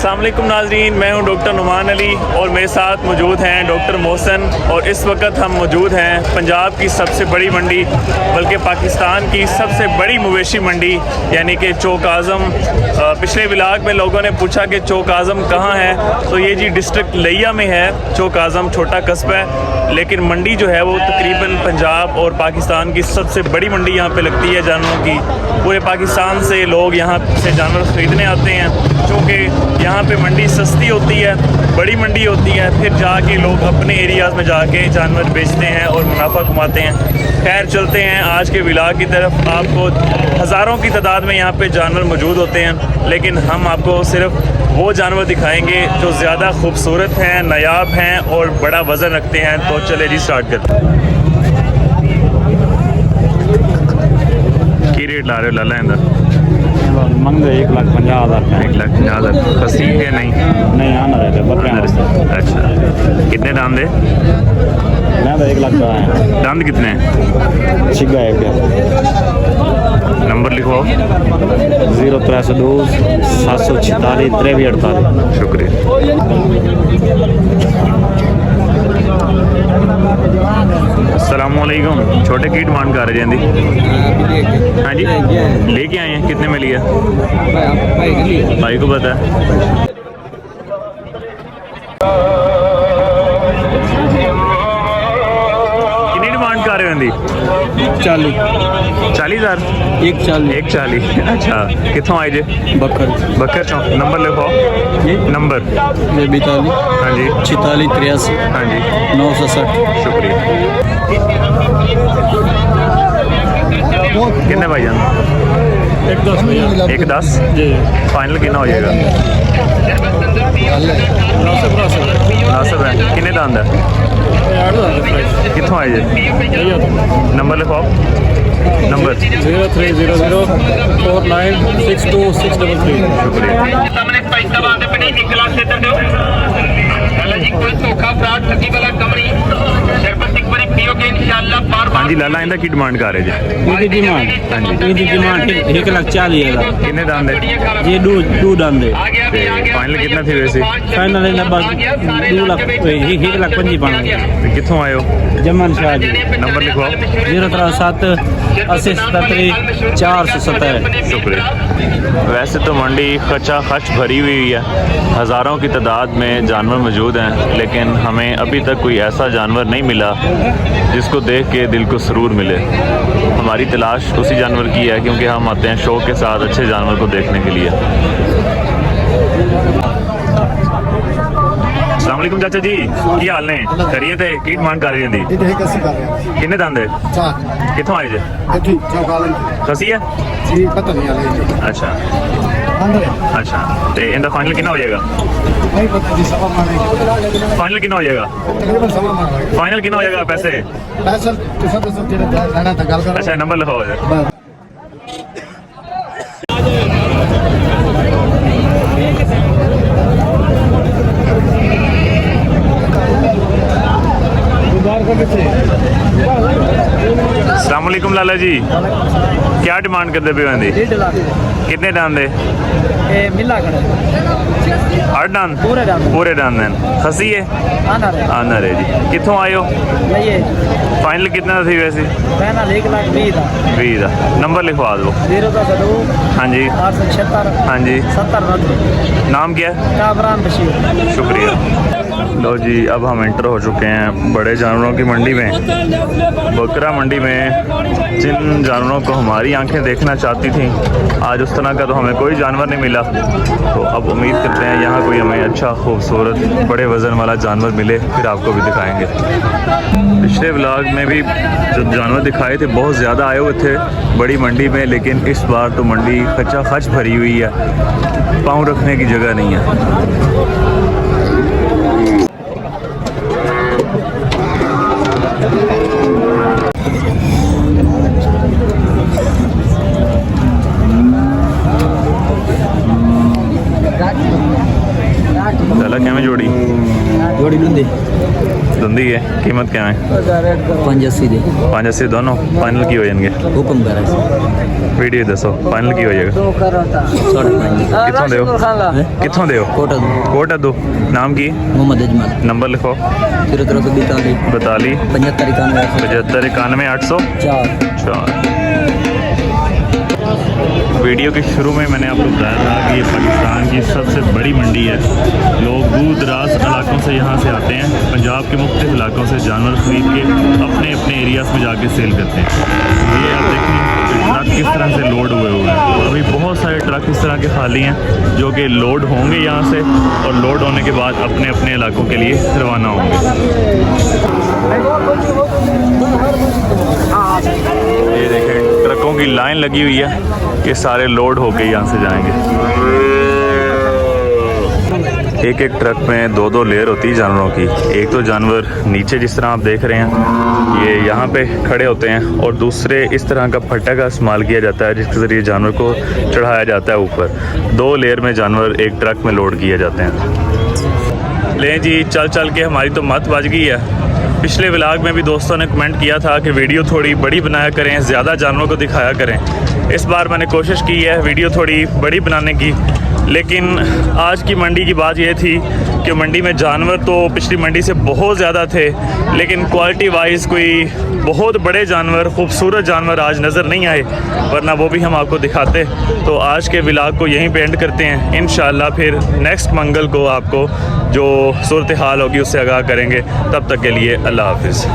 अस्सलाम वालेकुम नाज़रीन, मैं हूं डॉक्टर नुमान अली और मेरे साथ मौजूद हैं डॉक्टर मोहसन। और इस वक्त हम मौजूद हैं पंजाब की सबसे बड़ी मंडी, बल्कि पाकिस्तान की सबसे बड़ी मवेशी मंडी यानी कि चौक आज़म। पिछले व्लॉग में लोगों ने पूछा कि चौक आज़म कहाँ है, तो ये जी डिस्ट्रिक्ट लिया में है। चौक आज़म छोटा कस्बा है, लेकिन मंडी जो है वो तकरीबन पंजाब और पाकिस्तान की सबसे बड़ी मंडी यहाँ पे लगती है जानवरों की। पूरे पाकिस्तान से लोग यहाँ से जानवर ख़रीदने आते हैं, क्योंकि यहाँ पे मंडी सस्ती होती है, बड़ी मंडी होती है। फिर जाके लोग अपने एरियाज़ में जाके जानवर बेचते हैं और मुनाफा कमाते हैं। खैर चलते हैं आज के व्लॉग की तरफ। आपको हज़ारों की तादाद में यहाँ पे जानवर मौजूद होते हैं, लेकिन हम आपको सिर्फ वो जानवर दिखाएंगे जो ज़्यादा खूबसूरत हैं, नायाब हैं और बड़ा वज़न रखते हैं। तो चले जी स्टार्ट करते हैं। की रेट ला रहे हो लाला इंदर? मंग 1,50,000। 1,50,000 खसी है? नहीं आना रहते बकरे। अच्छा, कितने दाम दे? मैं तो 1 लाख का है। दाम कितने हैं? छिगा है क्या? नंबर लिखवाओ। 032 746 6348। शुक्रिया। अस्सलामुअलैकुम। छोटे की डिमांड कर रहे जी? हाँ जी, लेके आए हैं। कितने में लिया? भाई को पता है। कितनी डिमांड कर रहे हो? 40,000। 140। अच्छा, कितों आए जे? बकर चौं। नंबर लिखो। नंबर 42 हाँ जी 46 83 हाँ जी 960। शुक्रिया। कितने भाई जान? 1,10 जी। फाइनल कितना हो जाएगा? मुनासिब है। कितने दाम है? कितों आए जे? नंबर लिखवाओ। नंबर 0300 4962 शुक्रिया। हाँ जी लाला इंदा की डिमांड कर रहे जी? डिमांड हाँ जी 1,40,000। कितने दाम दे? ये दो दांदे। फाइनल कितना थी वैसे? फाइनल है बस 2 लाख 1,25,000 पाना। कितों आए हो? जमन शाह जी। नंबर लिखवाओ। 037 80 77 470। शुक्रिया। वैसे तो मंडी खचा खच भरी हुई है, हज़ारों की तादाद में जानवर मौजूद हैं, लेकिन हमें अभी तक कोई ऐसा जानवर नहीं मिला जिसको देख के दिल को सुरूर मिले। हमारी तलाश उसी जानवर की है, क्योंकि हम आते हैं शौक़ के साथ अच्छे जानवर को देखने के लिए। अस्सलाम वालेकुम चाचा जी, की हाल ने? करिए थे की डिमांड कर रही थी? कितने दांदे? कितों आए जे? खसी है? अच्छा अच्छा, तो इनका फाइनल कितना हो जाएगा? फाइनल कितना हो जाएगा? फाइनल कितना हो जाएगा पैसे? अच्छा नंबर लिखाओ। अस्सलाम वालेकुम लाला जी, क्या डिमांड करते पे? 1.5 लाख। कितने दान दे? मिला कर 8 दान? पूरे दान देन। खसी है? आना रे जी। कितों आए हो? फाइनल कितना थी वैसे? फाइनल 1,20,000। नंबर लिखवा दो। 032 हाँ जी 876 हाँ जी 70 नाम क्या है? कामरान बशीर। शुक्रिया। लो जी, अब हम एंटर हो चुके हैं बड़े जानवरों की मंडी में, बकरा मंडी में। जिन जानवरों को हमारी आंखें देखना चाहती थीं, आज उस तरह का तो हमें कोई जानवर नहीं मिला। तो अब उम्मीद करते हैं यहाँ कोई हमें अच्छा खूबसूरत बड़े वज़न वाला जानवर मिले, फिर आपको भी दिखाएंगे। पिछले व्लॉग में भी जो जानवर दिखाए थे बहुत ज़्यादा आए हुए थे बड़ी मंडी में, लेकिन इस बार तो मंडी खचा खच भरी हुई है, पाँव रखने की जगह नहीं है। लाला क्या में जोड़ी? जोड़ी बंदी। धुंधी दी है, कीमत क्या है? 85 दे 580 दोनों फाइनल की हो जाएंगे? हुक्म कर वीडियो दसो फाइनल की हो जाएगा? कितों दे हो? कितों दे हो? कोटा दो। नाम की? मोहम्मद अजमल नंबर लिखो। 7342 42 75 95 800 4 4। वीडियो के शुरू में मैंने आपको बताया था कि ये पाकिस्तान की सबसे बड़ी मंडी है। लोग दूर दराज इलाकों से यहाँ से आते हैं, पंजाब के मुख्तलिफ इलाकों से जानवर ख़रीद के अपने अपने एरियाज़ में जाके सेल करते हैं। ये आप देखें ट्रक किस तरह से लोड हुए हुए हैं। अभी बहुत सारे ट्रक इस तरह के खाली हैं जो कि लोड होंगे यहाँ से, और लोड होने के बाद अपने अपने इलाकों के लिए रवाना होंगे। ये देखें ट्रकों की लाइन लगी हुई है कि सारे लोड होके यहाँ से जाएंगे। एक एक ट्रक में दो दो लेयर होती है जानवरों की। एक तो जानवर नीचे जिस तरह आप देख रहे हैं ये यहाँ पे खड़े होते हैं, और दूसरे इस तरह का फट्टा का इस्तेमाल किया जाता है जिसके ज़रिए जानवर को चढ़ाया जाता है ऊपर। 2 लेयर में जानवर एक ट्रक में लोड किए जाते हैं। लें जी, चल चल के हमारी तो मत बज गई है। पिछले व्लॉग में भी दोस्तों ने कमेंट किया था कि वीडियो थोड़ी बड़ी बनाया करें, ज़्यादा जानवरों को दिखाया करें। इस बार मैंने कोशिश की है वीडियो थोड़ी बड़ी बनाने की, लेकिन आज की मंडी की बात यह थी कि मंडी में जानवर तो पिछली मंडी से बहुत ज़्यादा थे, लेकिन क्वालिटी वाइज कोई बहुत बड़े जानवर, खूबसूरत जानवर आज नज़र नहीं आए, वरना वो भी हम आपको दिखाते। तो आज के व्लॉग को यहीं पे एंड करते हैं। इंशाल्लाह फिर नेक्स्ट मंगल को आपको जो सूरत हाल होगी उससे आगाह करेंगे। तब तक के लिए अल्लाह हाफिज़।